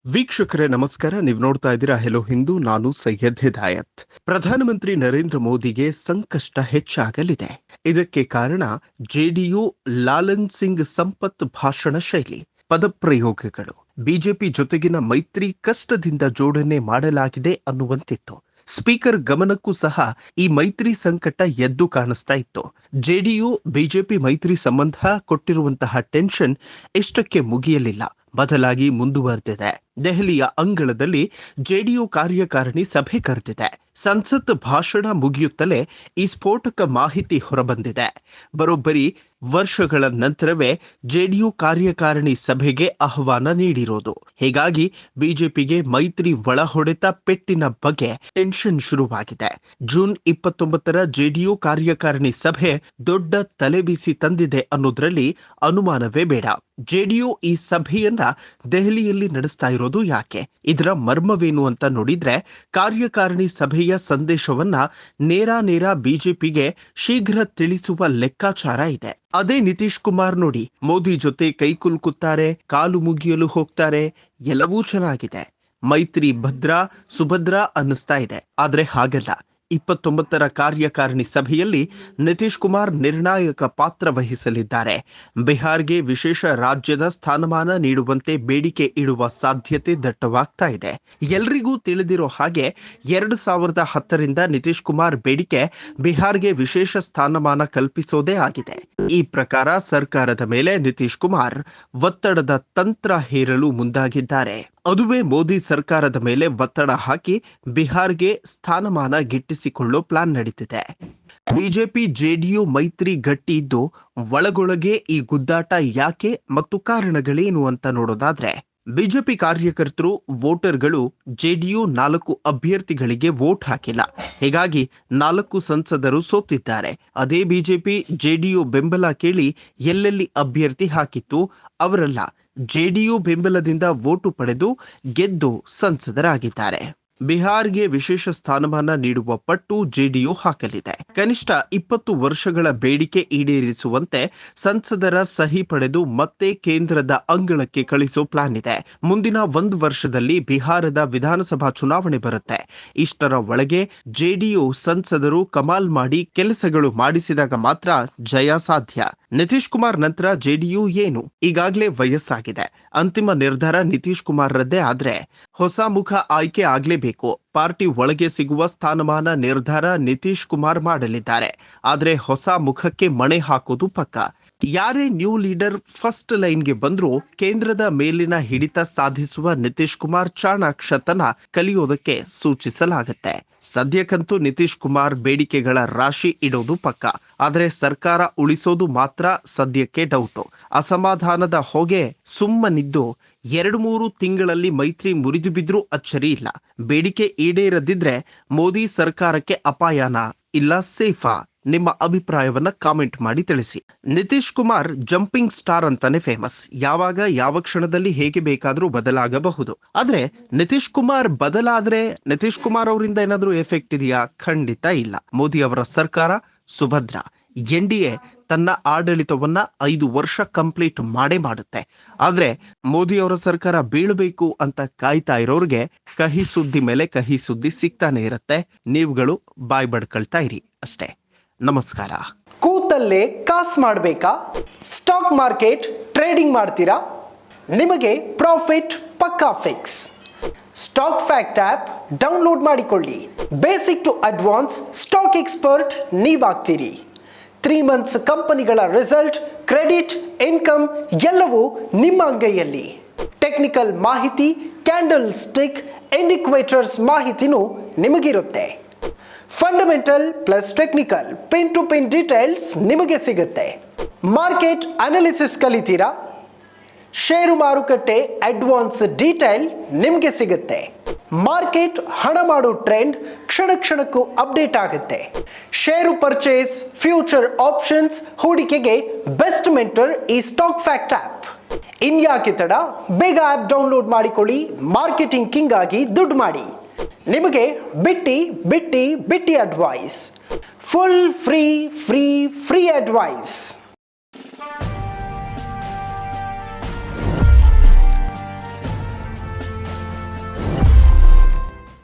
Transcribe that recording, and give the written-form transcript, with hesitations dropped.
ವೀಕ್ಷಕರೇ ನಮಸ್ಕಾರ. ನೀವು ನೋಡ್ತಾ ಇದ್ದೀರಾ ಹೆಲೋ ಹಿಂದೂ. ನಾನು ಸೈಯದ್ ಹಿದಾಯತ್. ಪ್ರಧಾನಮಂತ್ರಿ ನರೇಂದ್ರ ಮೋದಿಗೆ ಸಂಕಷ್ಟ ಹೆಚ್ಚಾಗಲಿದೆ. ಇದಕ್ಕೆ ಕಾರಣ ಜೆಡಿಯು ಲಾಲನ್ ಸಿಂಗ್ ಸಂಪತ್ ಭಾಷಣ ಶೈಲಿ, ಪದಪ್ರಯೋಗಗಳು. ಬಿಜೆಪಿ ಜೊತೆಗಿನ ಮೈತ್ರಿ ಕಷ್ಟದಿಂದ ಜೋಡಣೆ ಮಾಡಲಾಗಿದೆ ಅನ್ನುವಂತಿತ್ತು. ಸ್ಪೀಕರ್ ಗಮನಕ್ಕೂ ಸಹ ಈ ಮೈತ್ರಿ ಸಂಕಟ ಎದ್ದು ಕಾಣಿಸ್ತಾ ಇತ್ತು. ಜೆಡಿಯು ಬಿಜೆಪಿ ಮೈತ್ರಿ ಸಂಬಂಧ ಕೊಟ್ಟಿರುವಂತಹ ಟೆನ್ಷನ್ ಇಷ್ಟಕ್ಕೆ ಮುಗಿಯಲಿಲ್ಲ, ಬದಲಾಗಿ ಮುಂದುವರೆದಿದೆ. ದೆಹಲಿಯ ಅಂಗಳದಲ್ಲಿ ಜೆಡಿಯು ಕಾರ್ಯಕಾರಿಣಿ ಸಭೆ ಕರೆದಿದೆ. ಸಂಸತ್ ಭಾಷಣ ಮುಗಿಯುತ್ತಲೇ ಈ ಸ್ಫೋಟಕ ಮಾಹಿತಿ ಹೊರಬಂದಿದೆ. ಬರೋಬ್ಬರಿ ವರ್ಷಗಳ ನಂತರವೇ ಜೆಡಿಯು ಕಾರ್ಯಕಾರಿಣಿ ಸಭೆಗೆ ಆಹ್ವಾನ ನೀಡಿರೋದು. ಹೀಗಾಗಿ ಬಿಜೆಪಿಗೆ ಮೈತ್ರಿ ಒಳಹೊಡೆತ ಪೆಟ್ಟಿನ ಬಗ್ಗೆ ಟೆನ್ಷನ್ ಶುರುವಾಗಿದೆ. ಜೂನ್ 29ರ ಜೆಡಿಯು ಕಾರ್ಯಕಾರಿಣಿ ಸಭೆ ದೊಡ್ಡ ತಲೆಬಿಸಿ ತಂದಿದೆ ಅನ್ನೋದ್ರಲ್ಲಿ ಅನುಮಾನವೇ ಬೇಡ. ಜೆಡಿಯು ಈ ಸಭೆಯನ್ನ ದೆಹಲಿಯಲ್ಲಿ ನಡೆಸ್ತಾ ಇರೋದು ಯಾಕೆ? ಇದರ ಮರ್ಮವೇನು ಅಂತ ನೋಡಿದ್ರೆ, ಕಾರ್ಯಕಾರಿಣಿ ಸಭೆಯ ಸಂದೇಶವನ್ನ ನೇರ ಬಿಜೆಪಿಗೆ ಶೀಘ್ರ ತಿಳಿಸುವ ಲೆಕ್ಕಾಚಾರ ಇದೆ. ಅದೇ ನಿತೀಶ್ ಕುಮಾರ್ ನೋಡಿ, ಮೋದಿ ಜೊತೆ ಕೈಕುಲುಕುತ್ತಾರೆ, ಕಾಲು ಮುಗಿಯಲು ಹೋಗ್ತಾರೆ, ಎಲ್ಲವೂ ಚೆನ್ನಾಗಿದೆ, ಮೈತ್ರಿ ಭದ್ರ ಸುಭದ್ರ ಅನ್ನಿಸ್ತಾ ಇದೆ. ಆದ್ರೆ ಹಾಗಲ್ಲ. 29ರ ಕಾರ್ಯಕಾರಿಣಿ ಸಭೆಯಲ್ಲಿ ನಿತೀಶ್ ಕುಮಾರ್ ನಿರ್ಣಾಯಕ ಪಾತ್ರ ವಹಿಸಲಿದ್ದಾರೆ. ಬಿಹಾರ್ಗೆ ವಿಶೇಷ ರಾಜ್ಯದ ಸ್ಥಾನಮಾನ ನೀಡುವಂತೆ ಬೇಡಿಕೆ ಇಡುವ ಸಾಧ್ಯತೆ ದಟ್ಟವಾಗ್ತಾ ಇದೆ. ಎಲ್ರಿಗೂ ತಿಳಿದಿರೋ ಹಾಗೆ 2010ರಿಂದ ನಿತೀಶ್ ಕುಮಾರ್ ಬೇಡಿಕೆ ಬಿಹಾರ್ಗೆ ವಿಶೇಷ ಸ್ಥಾನಮಾನ ಕಲ್ಪಿಸೋದೇ ಆಗಿದೆ. ಈ ಪ್ರಕಾರ ಸರ್ಕಾರದ ಮೇಲೆ ನಿತೀಶ್ ಕುಮಾರ್ ಒತ್ತಡದ ತಂತ್ರ ಹೇರಲು ಮುಂದಾಗಿದ್ದಾರೆ. ಅದುವೇ ಮೋದಿ ಸರ್ಕಾರದ ಮೇಲೆ ಒತ್ತಡ ಹಾಕಿ ಬಿಹಾರ್ಗೆ ಸ್ಥಾನಮಾನ ಗಿಟ್ಟಿಸಿಕೊಳ್ಳೋ ಪ್ಲಾನ್ ನಡೀತಿದೆ. ಬಿಜೆಪಿ ಜೆಡಿಯು ಮೈತ್ರಿ ಗಟ್ಟಿ ಇದ್ದು ಒಳಗೊಳಗೆ ಈ ಗುದ್ದಾಟ ಯಾಕೆ ಮತ್ತು ಕಾರಣಗಳೇನು ಅಂತ ನೋಡೋದಾದ್ರೆ, ಬಿಜೆಪಿ ಕಾರ್ಯಕರ್ತರು, ವೋಟರ್ಗಳು ಜೆಡಿಯು 4 ಅಭ್ಯರ್ಥಿಗಳಿಗೆ ವೋಟ್ ಹಾಕಿಲ್ಲ. ಹೀಗಾಗಿ 4 ಸಂಸದರು ಸೋತಿದ್ದಾರೆ. ಅದೇ ಬಿಜೆಪಿ ಜೆಡಿಯು ಬೆಂಬಲ ಕೇಳಿ ಎಲ್ಲೆಲ್ಲಿ ಅಭ್ಯರ್ಥಿ ಹಾಕಿತ್ತು ಅವರೆಲ್ಲ ಜೆಡಿಯು ಬೆಂಬಲದಿಂದ ವೋಟು ಪಡೆದು ಗೆದ್ದು ಸಂಸದರಾಗಿದ್ದಾರೆ. ಬಿಹಾರ್ಗೆ ವಿಶೇಷ ಸ್ಥಾನಮಾನ ನೀಡುವ ಪಟ್ಟು ಜೆಡಿಯು ಹಾಕಲಿದೆ. ಕನಿಷ್ಠ 20 ವರ್ಷಗಳ ಬೇಡಿಕೆ ಈಡೇರಿಸುವಂತೆ ಸಂಸದರ ಸಹಿ ಪಡೆದು ಮತ್ತೆ ಕೇಂದ್ರದ ಅಂಗಳಕ್ಕೆ ಕಳಿಸೋ ಪ್ಲಾನ್ ಇದೆ. ಮುಂದಿನ 1 ವರ್ಷದಲ್ಲಿ ಬಿಹಾರದ ವಿಧಾನಸಭಾ ಚುನಾವಣೆ ಬರುತ್ತೆ. ಇಷ್ಟರ ಒಳಗೆ ಜೆಡಿಯು ಸಂಸದರು ಕಮಾಲ್ ಮಾಡಿ ಕೆಲಸಗಳು ಮಾಡಿಸಿದಾಗ ಮಾತ್ರ ಜಯ ಸಾಧ್ಯ. ನಿತೀಶ್ ಕುಮಾರ್ ನಂತರ ಜೆಡಿಯು ಏನು? ಈಗಾಗಲೇ ವಯಸ್ಸಾಗಿದೆ. ಅಂತಿಮ ನಿರ್ಧಾರ ನಿತೀಶ್ ಕುಮಾರ್ರದ್ದೇ ಆದ್ರೆ ಹೊಸ ಮುಖ ಆಯ್ಕೆ ಆಗ್ಲೇಬೇಕು. ಪಾರ್ಟಿ ಒಳಗೆ ಸಿಗುವ ಸ್ಥಾನಮಾನ ನಿರ್ಧಾರ ನಿತೀಶ್ ಕುಮಾರ್ ಮಾಡಲಿದ್ದಾರೆ. ಆದ್ರೆ ಹೊಸ ಮುಖಕ್ಕೆ ಮಣೆ ಹಾಕೋದು ಪಕ್ಕ. ಯಾರೇ ನ್ಯೂ ಲೀಡರ್ ಫಸ್ಟ್ ಲೈನ್ಗೆ ಬಂದ್ರೂ ಕೇಂದ್ರದ ಮೇಲಿನ ಹಿಡಿತ ಸಾಧಿಸುವ ನಿತೀಶ್ ಕುಮಾರ್ ಚಾಣಾಕ್ಷತನ ಕಲಿಯೋದಕ್ಕೆ ಸೂಚಿಸಲಾಗುತ್ತೆ. ಸದ್ಯಕ್ಕಂತೂ ನಿತೀಶ್ ಕುಮಾರ್ ಬೇಡಿಕೆಗಳ ರಾಶಿ ಇಡೋದು ಪಕ್ಕ. ಆದ್ರೆ ಸರ್ಕಾರ ಉಳಿಸೋದು ಮಾತ್ರ ಸದ್ಯಕ್ಕೆ ಡೌಟು. ಅಸಮಾಧಾನದ ಹೊಗೆ ಸುಮ್ಮನಿದ್ದು 2-3 ತಿಂಗಳಲ್ಲಿ ಮೈತ್ರಿ ಮುರಿದು ಬಿದ್ರೂ ಅಚ್ಚರಿ ಇಲ್ಲ. ಬೇಡಿಕೆ ಈಡೇರದಿದ್ರೆ ಮೋದಿ ಸರ್ಕಾರಕ್ಕೆ ಅಪಾಯನಾ ಇಲ್ಲ ಸೇಫಾ? ನಿಮ್ಮ ಅಭಿಪ್ರಾಯವನ್ನ ಕಾಮೆಂಟ್ ಮಾಡಿ ತಿಳಿಸಿ. ನಿತೀಶ್ ಕುಮಾರ್ ಜಂಪಿಂಗ್ ಸ್ಟಾರ್ ಅಂತಾನೆ ಫೇಮಸ್. ಯಾವಾಗ ಯಾವ ಕ್ಷಣದಲ್ಲಿ ಹೇಗೆ ಬೇಕಾದ್ರೂ ಬದಲಾಗಬಹುದು. ಆದ್ರೆ ನಿತೀಶ್ ಕುಮಾರ್ ಬದಲಾದ್ರೆ ನಿತೀಶ್ ಕುಮಾರ್ ಅವರಿಂದ ಏನಾದ್ರೂ ಎಫೆಕ್ಟ್ ಇದೆಯಾ? ಖಂಡಿತ ಇಲ್ಲ. ಮೋದಿ ಅವರ ಸರ್ಕಾರ ಸುಭದ್ರ. ಎನ್ಡಿಎ ತನ್ನ ಆಡಳಿತವನ್ನ 5 ವರ್ಷ ಕಂಪ್ಲೀಟ್ ಮಾಡುತ್ತೆ. ಆದ್ರೆ ಮೋದಿ ಅವರ ಸರ್ಕಾರ ಬೀಳಬೇಕು ಅಂತ ಕಾಯ್ತಾ ಇರೋರ್ಗೆ ಕಹಿ ಸುದ್ದಿ ಮೇಲೆ ಕಹಿ ಸುದ್ದಿ ಸಿಗ್ತಾನೆ ಇರುತ್ತೆ. ನೀವುಗಳು ಬಾಯ್ ಬಡ್ಕೊಳ್ತಾ ಇರಿ ಅಷ್ಟೇ. ನಮಸ್ಕಾರ. ಕೂತಲ್ಲೇ ಕಾಸು ಮಾಡಬೇಕಾ? ಸ್ಟಾಕ್ ಮಾರ್ಕೆಟ್ ಟ್ರೇಡಿಂಗ್ ಮಾಡ್ತೀರಾ? ನಿಮಗೆ ಪ್ರಾಫಿಟ್ ಪಕ್ಕಾ fix. Stock fact app download ಮಾಡಿಕೊಳ್ಳಿ. Basic to advance stock expert ನೀವಾಗ್ತೀರಿ. 3 ಮಂತ್ಸ್ ಕಂಪನಿಗಳ ರಿಸಲ್ಟ್, ಕ್ರೆಡಿಟ್, ಇನ್ಕಮ್ ಎಲ್ಲವೂ ನಿಮ್ಮ ಅಂಗೈಯಲ್ಲಿ. ಟೆಕ್ನಿಕಲ್ ಮಾಹಿತಿ, ಕ್ಯಾಂಡಲ್ ಸ್ಟಿಕ್, ಇಂಡಿಕೇಟರ್ಸ್ ಮಾಹಿತಿನೂ ನಿಮಗಿರುತ್ತೆ. Fundamental plus technical pin to pin details ನಿಮಗೆ ಸಿಗುತ್ತೆ. Market analysis ಕಲಿತೀರಾ? ಷೇರು ಮಾರುಕಟ್ಟೆ ಅಡ್ವಾನ್ಸ್ ಡೀಟೇಲ್ ನಿಮಗೆ ಸಿಗುತ್ತೆ. ಮಾರ್ಕೆಟ್ ಹಣ ಮಾಡೋ ಟ್ರೆಂಡ್ ಕ್ಷಣ ಕ್ಷಣಕ್ಕೂ ಅಪ್ಡೇಟ್ ಆಗುತ್ತೆ. ಷೇರು ಪರ್ಚೇಸ್, ಫ್ಯೂಚರ್ ಆಪ್ಷನ್ಸ್, ಹೂಡಿಕೆಗೆ ಬೆಸ್ಟ್ ಮೆಂಟರ್ ಈ ಸ್ಟಾಕ್ ಫ್ಯಾಕ್ಟ್ ಆ್ಯಪ್. ಇನ್ಯಾಕೆ ತಡ? ಬೇಗ ಆ್ಯಪ್ ಡೌನ್ಲೋಡ್ ಮಾಡಿಕೊಳ್ಳಿ. ಮಾರ್ಕೆಟಿಂಗ್ ಕಿಂಗ್ ಆಗಿ ದುಡ್ಡು ಮಾಡಿ. ನಿಮಗೆ ಬಿಟ್ಟಿ ಅಡ್ವೈಸ್. Full free advice.